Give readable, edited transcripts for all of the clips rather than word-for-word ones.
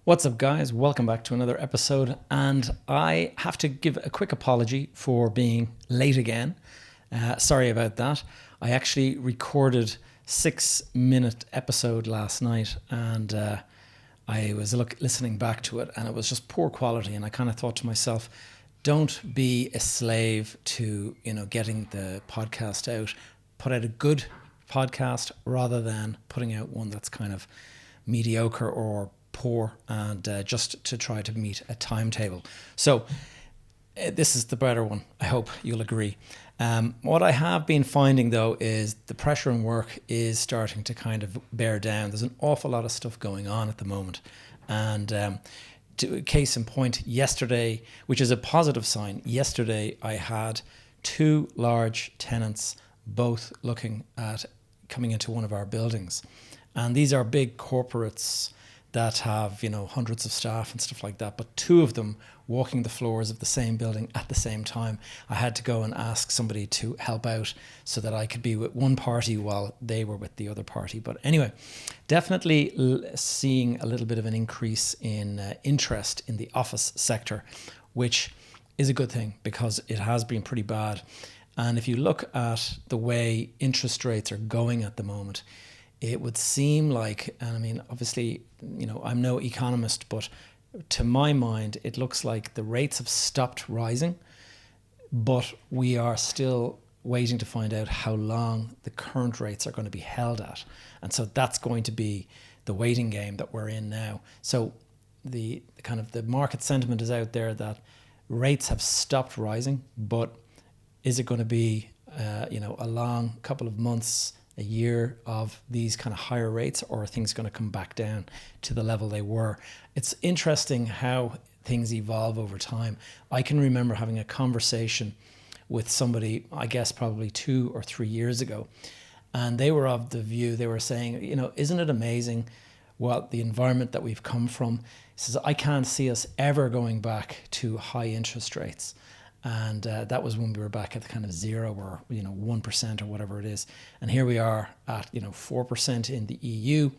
What's up, guys? Welcome back to another episode. And I have to give a quick apology for being late again. Sorry about that. I actually recorded 6-minute episode last night, and I was listening back to it, and it was just poor quality. And I kind of thought to myself, don't be a slave to getting the podcast out. Put out a good podcast rather than putting out one that's kind of mediocre or poor, and just to try to meet a timetable. So this is the better one. I hope you'll agree. What I have been finding, though, is the pressure in work is starting to kind of bear down. There's an awful lot of stuff going on at the moment. And case in point, yesterday, which is a positive sign, yesterday I had 2 large tenants both looking at coming into one of our buildings. And these are big corporates that have, hundreds of staff and stuff like that. But 2 of them walking the floors of the same building at the same time. I had to go and ask somebody to help out so that I could be with one party while they were with the other party. But anyway, definitely seeing a little bit of an increase in interest in the office sector, which is a good thing because it has been pretty bad. And if you look at the way interest rates are going at the moment, it would seem like, and I mean, obviously, I'm no economist, but to my mind, it looks like the rates have stopped rising, but we are still waiting to find out how long the current rates are going to be held at. And so that's going to be the waiting game that we're in now. So the kind of the market sentiment is out there that rates have stopped rising, but is it going to be, a long couple of months, a year of these kind of higher rates, or are things going to come back down to the level they were? It's interesting how things evolve over time. I can remember having a conversation with somebody, I guess probably 2 or 3 years ago, and they were of the view, they were saying, isn't it amazing what the environment that we've come from? He says, I can't see us ever going back to high interest rates. And that was when we were back at the kind of 0 or 1% or whatever it is, and here we are at 4% in the EU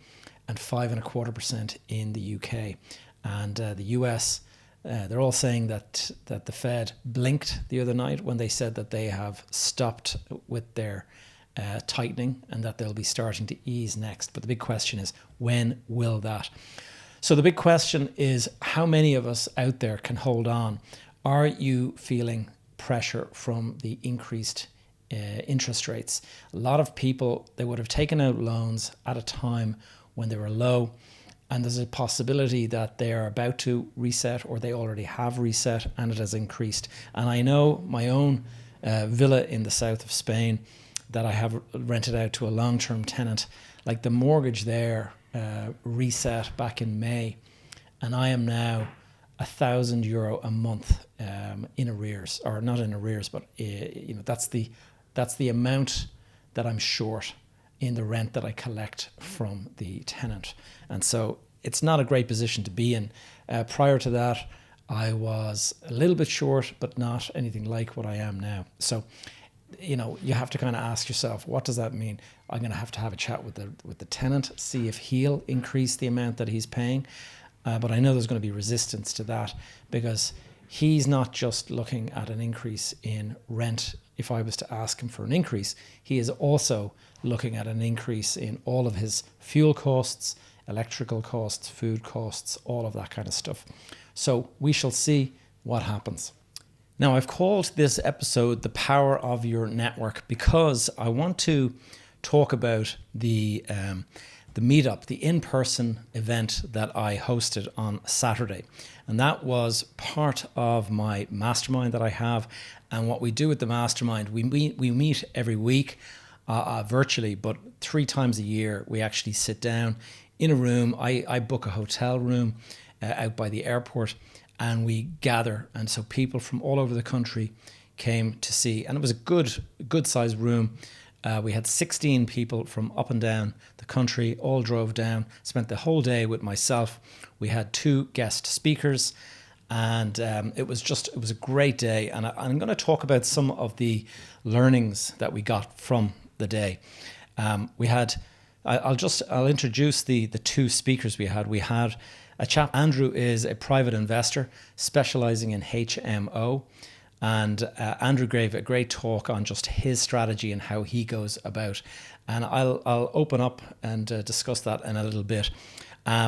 and 5.25% in the UK, and the US. They're all saying that the Fed blinked the other night when they said that they have stopped with their tightening and that they'll be starting to ease next. But the big question is, when will that? So the big question is, how many of us out there can hold on? Are you feeling pressure from the increased interest rates? A lot of people, they would have taken out loans at a time when they were low, and there's a possibility that they are about to reset, or they already have reset and it has increased. And I know my own villa in the south of Spain that I have rented out to a long-term tenant, like the mortgage there reset back in May, and I am now €1,000 a month in arrears, or not in arrears, but that's the amount that I'm short in the rent that I collect from the tenant. And so it's not a great position to be in. Prior to that, I was a little bit short, but not anything like what I am now. So you have to kind of ask yourself, what does that mean? I'm going to have a chat with the tenant, see if he'll increase the amount that he's paying. But I know there's going to be resistance to that, because he's not just looking at an increase in rent. If I was to ask him for an increase, he is also looking at an increase in all of his fuel costs, electrical costs, food costs, all of that kind of stuff. So we shall see what happens. Now, I've called this episode The Power of Your Network because I want to talk about the meetup, the in-person event that I hosted on Saturday. And that was part of my mastermind that I have. And what we do with the mastermind, we meet every week virtually, but 3 times a year we actually sit down in a room. I book a hotel room out by the airport, and we gather. And so people from all over the country came to see, and it was a good sized room. We had 16 people from up and down the country, all drove down, spent the whole day with myself. We had 2 guest speakers, and it was a great day. And I'm going to talk about some of the learnings that we got from the day. I'll introduce the 2 speakers we had. We had a chap. Andrew is a private investor specializing in HMO. And Andrew gave a great talk on just his strategy and how he goes about. And I'll open up and discuss that in a little bit.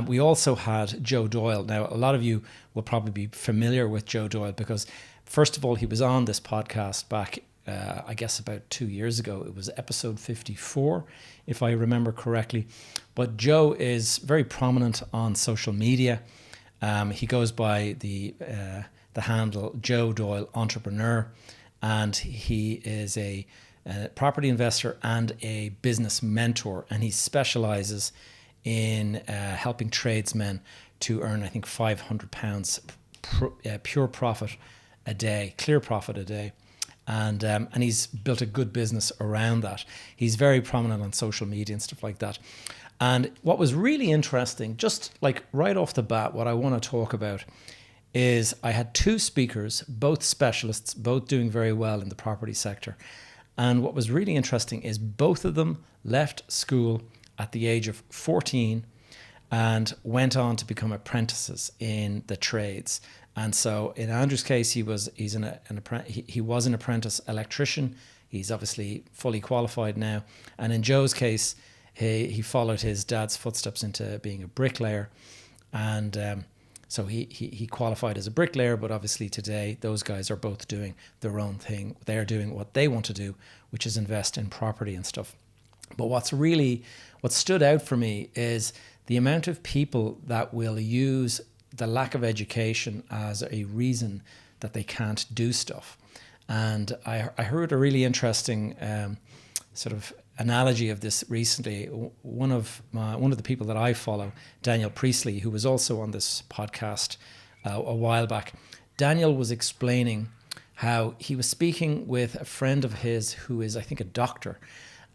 We also had Joe Doyle. Now, a lot of you will probably be familiar with Joe Doyle because, first of all, he was on this podcast back, I guess, about 2 years ago. It was episode 54, if I remember correctly. But Joe is very prominent on social media. He goes by the handle Joe Doyle Entrepreneur, and he is a property investor and a business mentor, and he specializes in helping tradesmen to earn, I think, £500 pure profit a day, clear profit a day. And he's built a good business around that. He's very prominent on social media and stuff like that. And what was really interesting, just like right off the bat, what I want to talk about is I had two speakers, both specialists, both doing very well in the property sector. And what was really interesting is both of them left school at the age of 14 and went on to become apprentices in the trades. And so in Andrew's case, he was an apprentice electrician. He's obviously fully qualified now. And in Joe's case, he followed his dad's footsteps into being a bricklayer. And so he qualified as a bricklayer, but obviously today those guys are both doing their own thing. They're doing what they want to do, which is invest in property and stuff. But what stood out for me is the amount of people that will use the lack of education as a reason that they can't do stuff. And I heard a really interesting sort of analogy of this recently. One of the people that I follow, Daniel Priestley, who was also on this podcast a while back, Daniel was explaining how he was speaking with a friend of his who is, I think, a doctor,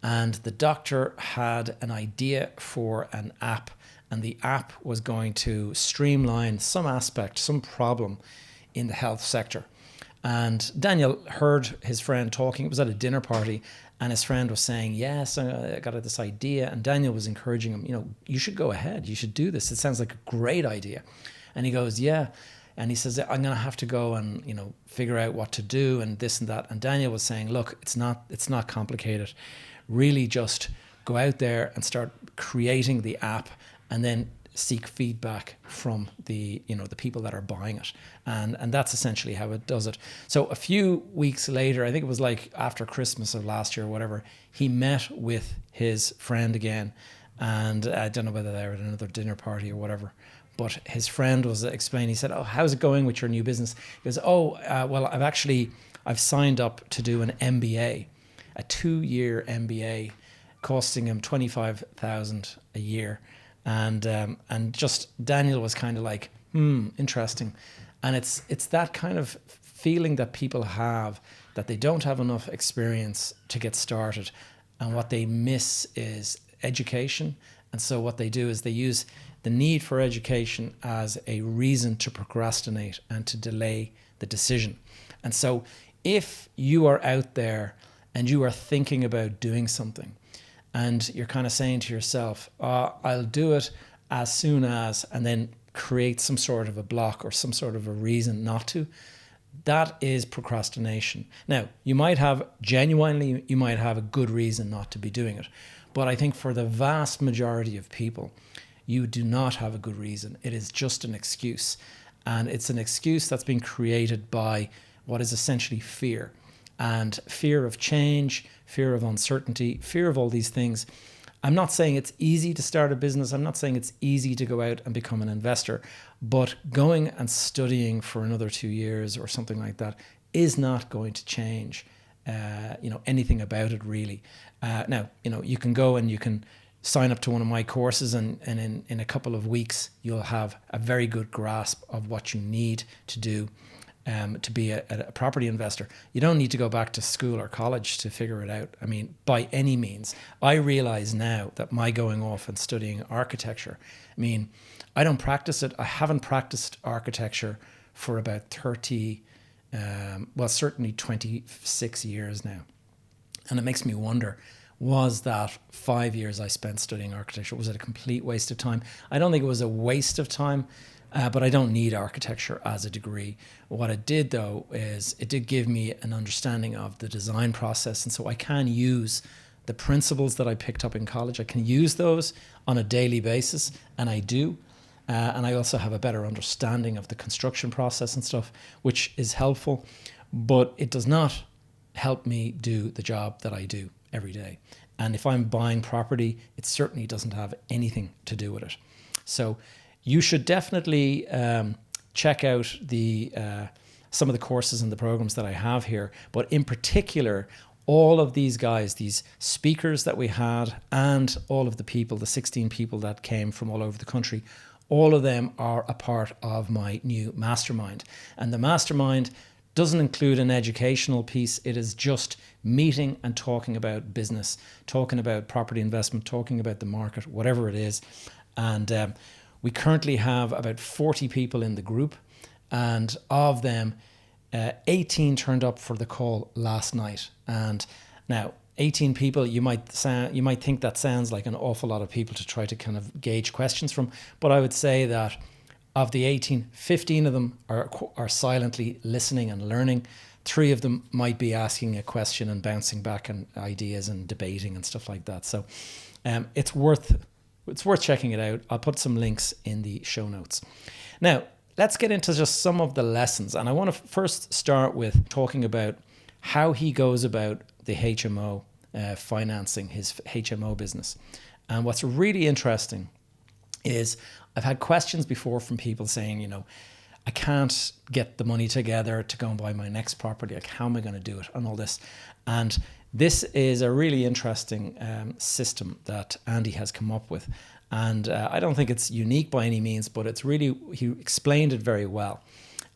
and the doctor had an idea for an app, and the app was going to streamline some aspect, some problem in the health sector. And Daniel heard his friend talking. It was at a dinner party, and his friend was saying, yes, I got this idea. And Daniel was encouraging him, you should go ahead. You should do this. It sounds like a great idea. And he goes, yeah. And he says, I'm going to have to go and, figure out what to do and this and that. And Daniel was saying, look, it's not complicated. Really just go out there and start creating the app and then seek feedback from the people that are buying it. And that's essentially how it does it. So a few weeks later, I think it was like after Christmas of last year or whatever, he met with his friend again. And I don't know whether they were at another dinner party or whatever, but his friend was explaining, he said, oh, how's it going with your new business? He goes, well, I've signed up to do an MBA, a 2-year MBA costing him $25,000 a year. And just Daniel was kind of like, interesting. And it's that kind of feeling that people have that they don't have enough experience to get started. And what they miss is education. And so what they do is they use the need for education as a reason to procrastinate and to delay the decision. And so if you are out there and you are thinking about doing something, and you're kind of saying to yourself, I'll do it as soon as, and then create some sort of a block or some sort of a reason not to, that is procrastination. Now, you might have a good reason not to be doing it. But I think for the vast majority of people, you do not have a good reason. It is just an excuse. And it's an excuse that's been created by what is essentially fear. And fear of change, fear of uncertainty, fear of all these things. I'm not saying it's easy to start a business. I'm not saying it's easy to go out and become an investor. But going and studying for another 2 years or something like that is not going to change anything about it really. Now, you can go and you can sign up to one of my courses and in a couple of weeks, you'll have a very good grasp of what you need to do to be a property investor. You don't need to go back to school or college to figure it out. I mean, by any means. I realize now that my going off and studying architecture, I don't practice it. I haven't practiced architecture for about certainly 26 years now. And it makes me wonder, was that 5 years I spent studying architecture, was it a complete waste of time? I don't think it was a waste of time, but I don't need architecture as a degree. What it did, though, is it did give me an understanding of the design process. And so I can use the principles that I picked up in college. I can use those on a daily basis, and I do. And I also have a better understanding of the construction process and stuff, which is helpful. But it does not help me do the job that I do every day. And if I'm buying property, it certainly doesn't have anything to do with it. So you should definitely check out the some of the courses and the programs that I have here. But in particular, all of these guys, these speakers that we had, and all of the people, the 16 people that came from all over the country, all of them are a part of my new mastermind. And the mastermind doesn't include an educational piece. It is just meeting and talking about business, talking about property investment, talking about the market, whatever it is. And we currently have about 40 people in the group, and of them, 18 turned up for the call last night. And now 18 people, you might think that sounds like an awful lot of people to try to kind of gauge questions from, but I would say that of the 18, 15 of them are silently listening and learning. 3 of them might be asking a question and bouncing back on ideas and debating and stuff like that. So it's worth checking it out. I'll put some links in the show notes. Now, let's get into just some of the lessons. And I want to first start with talking about how he goes about the HMO, financing his HMO business. And what's really interesting is I've had questions before from people saying, I can't get the money together to go and buy my next property. Like, how am I going to do it and all this? And this is a really interesting system that Andy has come up with. And I don't think it's unique by any means, but it's really, he explained it very well.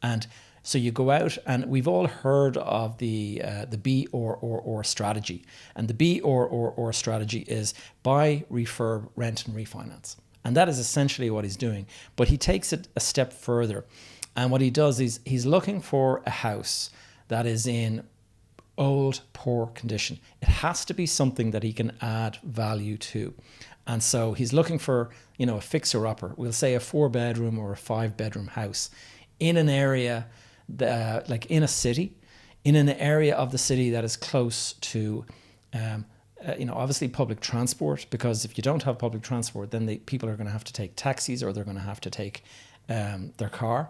And so you go out, and we've all heard of the B or strategy. And the B or strategy is buy, refurb, rent, and refinance. And that is essentially what he's doing. But he takes it a step further. And what he does is he's looking for a house that is in old, poor condition. It has to be something that he can add value to. And so he's looking for, a fixer-upper. We'll say a 4-bedroom or a 5-bedroom house in an area, like in a city, in an area of the city that is close to, obviously public transport, because if you don't have public transport, then people are going to have to take taxis, or they're going to have to take their car.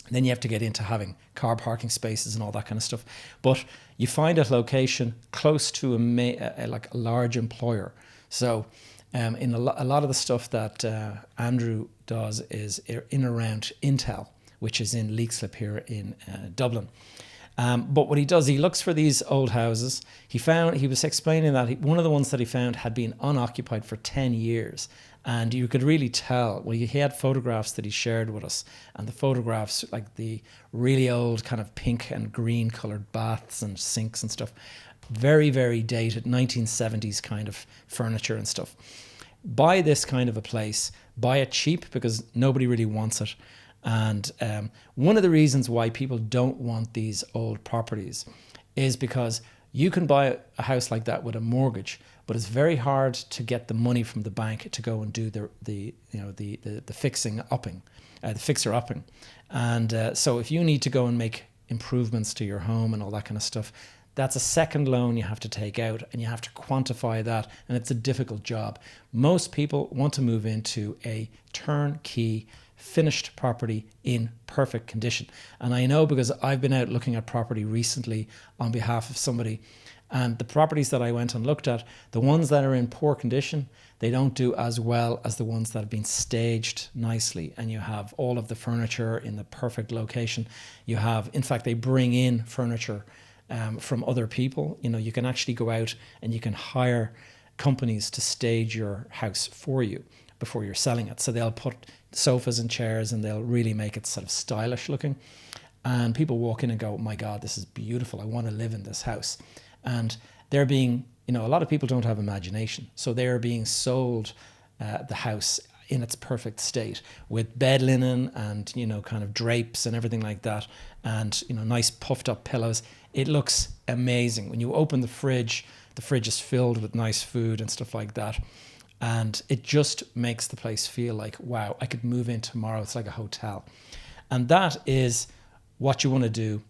And then you have to get into having car parking spaces and all that kind of stuff. But you find a location close to a large employer. So in a lot of the stuff that Andrew does is in around Intel, which is in Leixlip here in Dublin. But what he does, he looks for these old houses. He was explaining that one of the ones that he found had been unoccupied for 10 years. And you could really tell, he had photographs that he shared with us, and the photographs, like the really old kind of pink and green colored baths and sinks and stuff, very, very dated 1970s kind of furniture and stuff. Buy this kind of a place, buy it cheap, because nobody really wants it. And one of the reasons why people don't want these old properties is because you can buy a house like that with a mortgage, but it's very hard to get the money from the bank to go and do the fixer upping. And so if you need to go and make improvements to your home and all that kind of stuff, that's a second loan you have to take out, and you have to quantify that, and it's a difficult job. Most people want to move into a turnkey finished property in perfect condition. And I know, because I've been out looking at property recently on behalf of somebody, and the properties that I went and looked at, the ones that are in poor condition, they don't do as well as the ones that have been staged nicely, and you have all of the furniture in the perfect location. You have, in fact, they bring in furniture from other people. You can actually go out and you can hire companies to stage your house for you before you're selling it. So they'll put sofas and chairs, and they'll really make it sort of stylish looking. And people walk in and go, oh my God, this is beautiful. I want to live in this house. And they're being, a lot of people don't have imagination. So they're being sold the house in its perfect state with bed linen and, kind of drapes and everything like that. And, nice puffed up pillows. It looks amazing. When you open the fridge, The fridge is filled with nice food and stuff like that. And it just makes the place feel like, wow, I could move in tomorrow. It's like a hotel. And that is what you want to do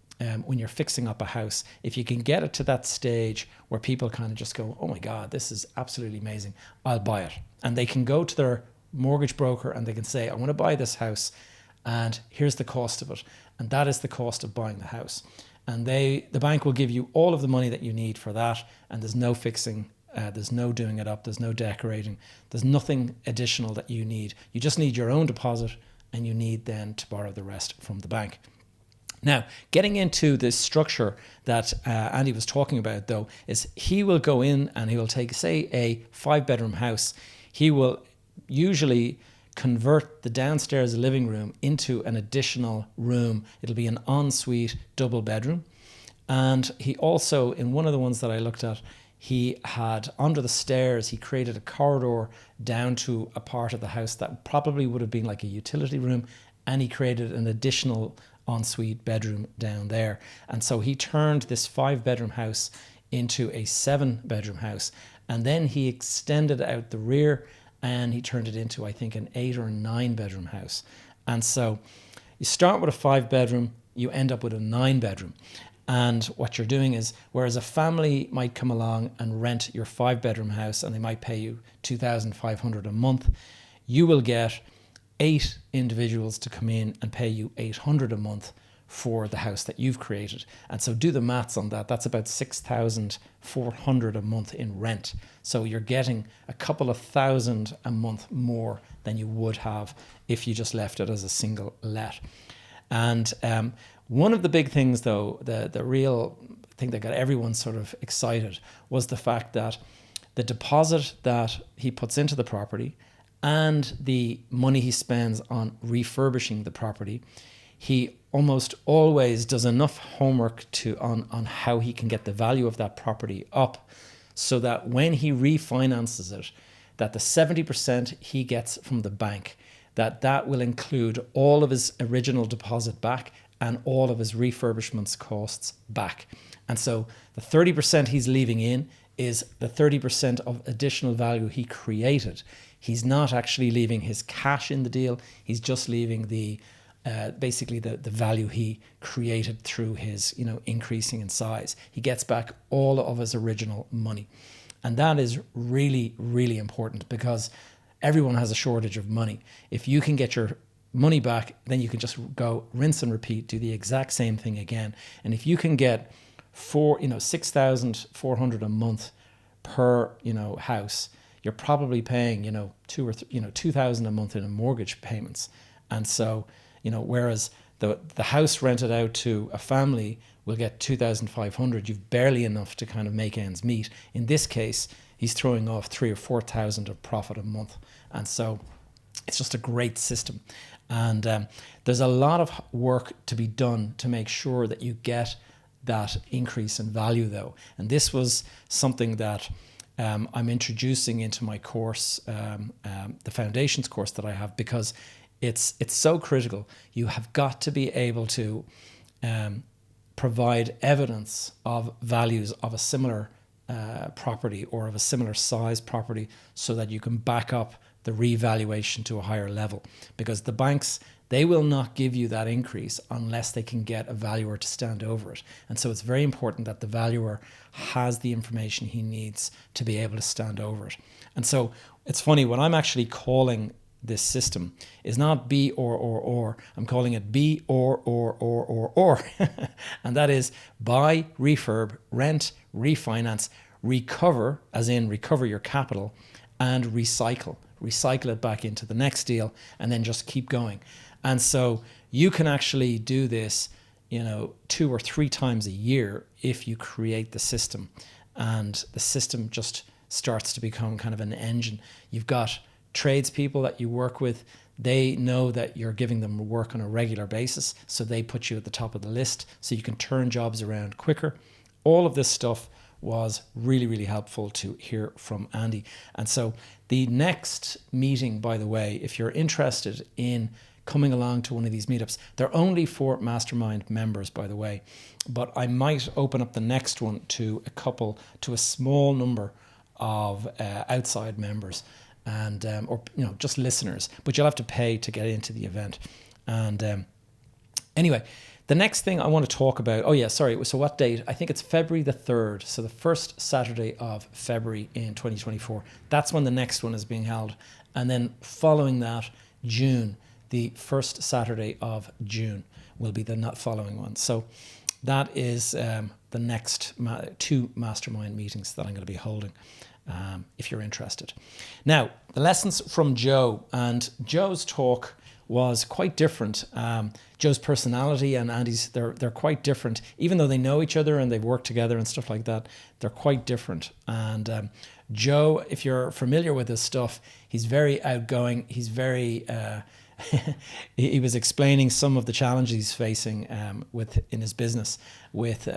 when you're fixing up a house. If you can get it to that stage where people kind of just go, oh my God, this is absolutely amazing, I'll buy it. And they can go to their mortgage broker and they can say, I want to buy this house and here's the cost of it. And that is the cost of buying the house. And the bank will give you all of the money that you need for that. And there's no fixing, there's no doing it up, there's no decorating, there's nothing additional that you need. You just need your own deposit and you need then to borrow the rest from the bank. Now, getting into this structure that Andy was talking about, though, is he will go in and he will take, say, a 5-bedroom house. He will usually convert the downstairs living room into an additional room. It'll be an ensuite double bedroom. And he also, in one of the ones that I looked at, he had under the stairs, he created a corridor down to a part of the house that probably would have been like a utility room. And he created an additional ensuite bedroom down there. And so he turned this 5-bedroom house into a 7-bedroom house. And then he extended out the rear and he turned it into, I think, an 8 or 9-bedroom house. And so you start with a 5-bedroom, you end up with a 9-bedroom. And what you're doing is, whereas a family might come along and rent your 5-bedroom house and they might pay you $2,500 a month, you will get 8 individuals to come in and pay you $800 a month for the house that you've created. And so do the maths on that. That's about $6,400 a month in rent. So you're getting a couple of thousand a month more than you would have if you just left it as a single let. And one of the big things, though, the real thing that got everyone sort of excited was the fact that the deposit that he puts into the property and the money he spends on refurbishing the property, he almost always does enough homework on how he can get the value of that property up so that when he refinances it, that the 70% he gets from the bank, that will include all of his original deposit back and all of his refurbishments costs back. And so the 30% he's leaving in is the 30% of additional value he created. He's not actually leaving his cash in the deal. He's just leaving the basically the value he created through his increasing in size. He gets back all of his original money. And that is really, really important because everyone has a shortage of money. If you can get your money back, then you can just go rinse and repeat, do the exact same thing again. And if you can get $6,400 a month per house, you're probably paying $2,000 a month in mortgage payments. And so whereas the house rented out to a family will get $2,500, you've barely enough to kind of make ends meet. In this case, he's throwing off $3,000 or $4,000 of profit a month. And so it's just a great system. And there's a lot of work to be done to make sure that you get that increase in value, though. And this was something that I'm introducing into my course, the foundations course that I have, because it's so critical. You have got to be able to provide evidence of values of a similar property or of a similar size property so that you can back up the revaluation to a higher level. Because the banks, they will not give you that increase unless they can get a valuer to stand over it. And so it's very important that the valuer has the information he needs to be able to stand over it. And so it's funny, when I'm actually calling this system is not B or. I'm calling it B or. And that is buy, refurb, rent, refinance, recover, as in recover your capital, and recycle it back into the next deal, and then just keep going. And so you can actually do this, 2 or 3 times a year if you create the system, and the system just starts to become kind of an engine. You've got tradespeople that you work with. They know that you're giving them work on a regular basis, so they put you at the top of the list so you can turn jobs around quicker. All of this stuff was really, really helpful to hear from Andy. And so the next meeting, by the way, if you're interested in coming along to one of these meetups. They're only for mastermind members, by the way, but I might open up the next one to a small number of outside members and or just listeners, but you'll have to pay to get into the event. And anyway, the next thing I want to talk about, so what date? I think it's February the 3rd, so the first Saturday of February in 2024. That's when the next one is being held. And then following that, June, the first Saturday of June will be the following one. So that is the next two mastermind meetings that I'm going to be holding, if you're interested. Now, the lessons from Joe, and Joe's talk was quite different. Joe's personality and Andy's, they're quite different. Even though they know each other and they've worked together and stuff like that, they're quite different. And Joe, if you're familiar with his stuff, he's very outgoing. He's very, he was explaining some of the challenges he's facing in his business with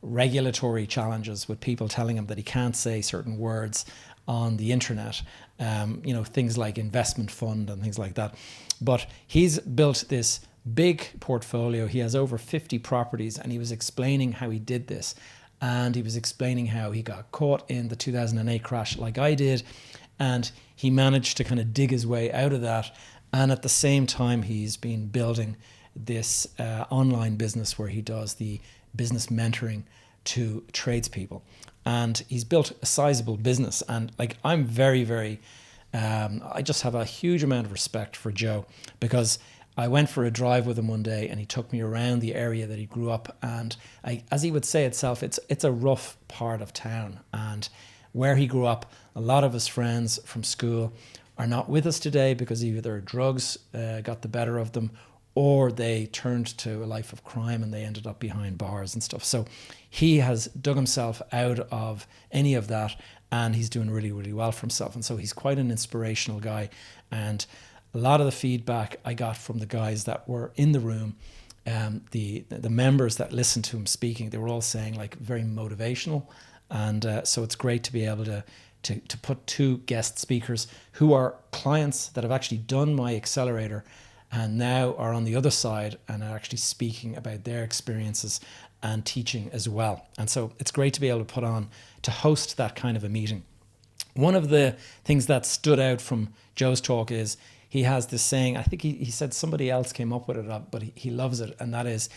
regulatory challenges, with people telling him that he can't say certain words on the internet, things like investment fund and things like that. But he's built this big portfolio. He has over 50 properties, and he was explaining how he did this. And he was explaining how he got caught in the 2008 crash like I did, and he managed to kind of dig his way out of that. And at the same time, he's been building this online business where he does the business mentoring to tradespeople. And he's built a sizable business. And I'm very, very, I just have a huge amount of respect for Joe, because I went for a drive with him one day and he took me around the area that he grew up. And as he would say itself, it's a rough part of town. And where he grew up, a lot of his friends from school are not with us today because either drugs got the better of them, or they turned to a life of crime and they ended up behind bars and stuff. So he has dug himself out of any of that, and he's doing really, really well for himself. And so he's quite an inspirational guy. And a lot of the feedback I got from the guys that were in the room, the members that listened to him speaking, they were all saying very motivational. And so it's great to be able to put two guest speakers who are clients that have actually done my accelerator and now are on the other side and are actually speaking about their experiences and teaching as well. And so it's great to be able to host that kind of a meeting. One of the things that stood out from Joe's talk is he has this saying, I think he said somebody else came up with it, but he loves it, and that is,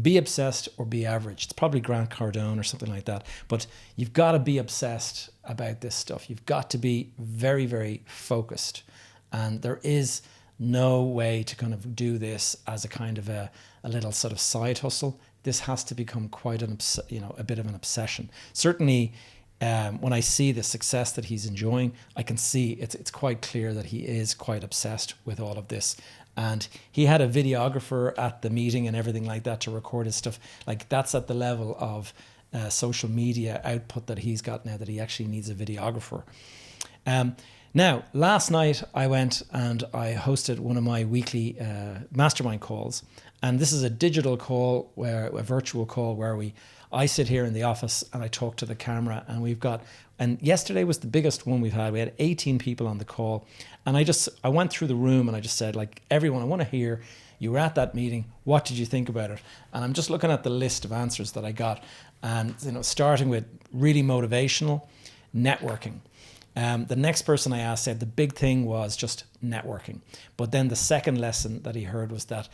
be obsessed or be average. It's probably Grant Cardone or something like that, but you've got to be obsessed about this stuff. You've got to be very, very focused, and there is no way to kind of do this as a kind of a little sort of side hustle. This has to become quite a bit of an obsession. Certainly, when I see the success that he's enjoying, I can see it's quite clear that he is quite obsessed with all of this. And he had a videographer at the meeting and everything like that to record his stuff. That's at the level of social media output that he's got now, that he actually needs a videographer. Now, last night I went and I hosted one of my weekly mastermind calls. And this is a digital call, a virtual call where I sit here in the office and I talk to the camera, and yesterday was the biggest one we've had. We had 18 people on the call, and I went through the room and I just said, everyone, I want to hear, you were at that meeting, what did you think about it? And I'm just looking at the list of answers that I got, and starting with really motivational, networking. The next person I asked said the big thing was just networking. But then the second lesson that he heard was that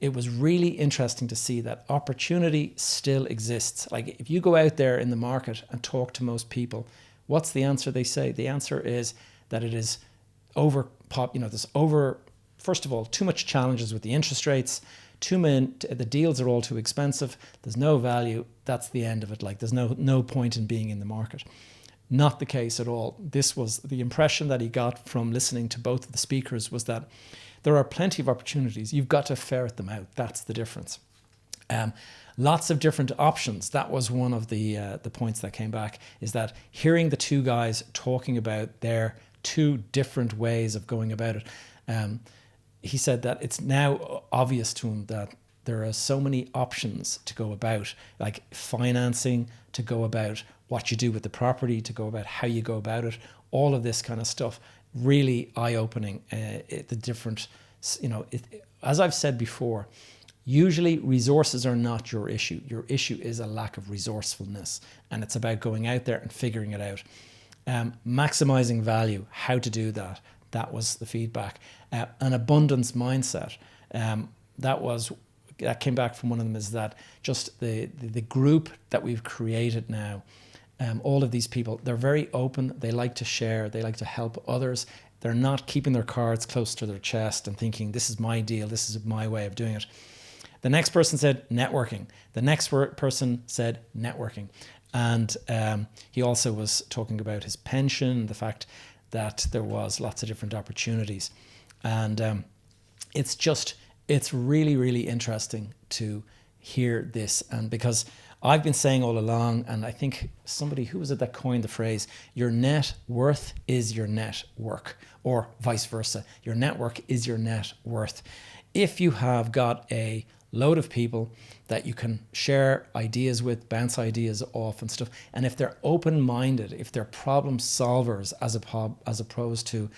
it was really interesting to see that opportunity still exists. If you go out there in the market and talk to most people, what's the answer they say? The answer is that it is first of all, too much challenges with the interest rates, the deals are all too expensive, there's no value, that's the end of it. There's no point in being in the market. Not the case at all. This was the impression that he got from listening to both of the speakers, was that there are plenty of opportunities. You've got to ferret them out. That's the difference. Lots of different options. That was one of the points that came back, is that hearing the two guys talking about their two different ways of going about it. He said that it's now obvious to him that there are so many options to go about, like financing, to go about what you do with the property, to go about how you go about it, all of this kind of stuff. Really eye-opening, the different as I've said before, usually resources are not your issue. Your issue is a lack of resourcefulness, and it's about going out there and figuring it out. Maximizing value, how to do that. That was the feedback. An abundance mindset. That came back from one of them, is that just the group that we've created now, all of these people, they're very open. They like to share. They like to help others. They're not keeping their cards close to their chest and thinking, this is my deal. This is my way of doing it. The next person said networking. The next person said networking. And he also was talking about his pension, the fact that there was lots of different opportunities. And it's really, really interesting to hear this. And because I've been saying all along, and I think somebody, who was it that coined the phrase, your net worth is your net work, or vice versa. Your network is your net worth. If you have got a load of people that you can share ideas with, bounce ideas off and stuff, and if they're open-minded, if they're problem solvers as opposed to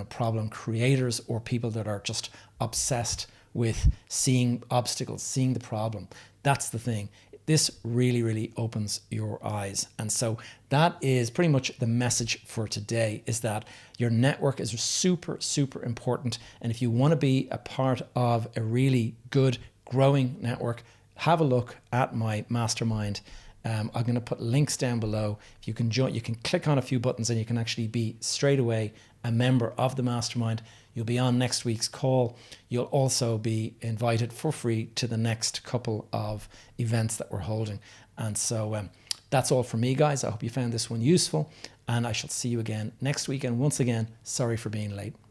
problem creators, or people that are just obsessed with seeing obstacles, seeing the problem, that's the thing. This really, really opens your eyes. And so that is pretty much the message for today, is that your network is super, super important. And if you want to be a part of a really good growing network, have a look at my mastermind. I'm going to put links down below. If you can join, you can click on a few buttons and you can actually be straight away a member of the mastermind. You'll be on next week's call. You'll also be invited for free to the next couple of events that we're holding. And so that's all from me, guys. I hope you found this one useful, and I shall see you again next week. And once again, sorry for being late.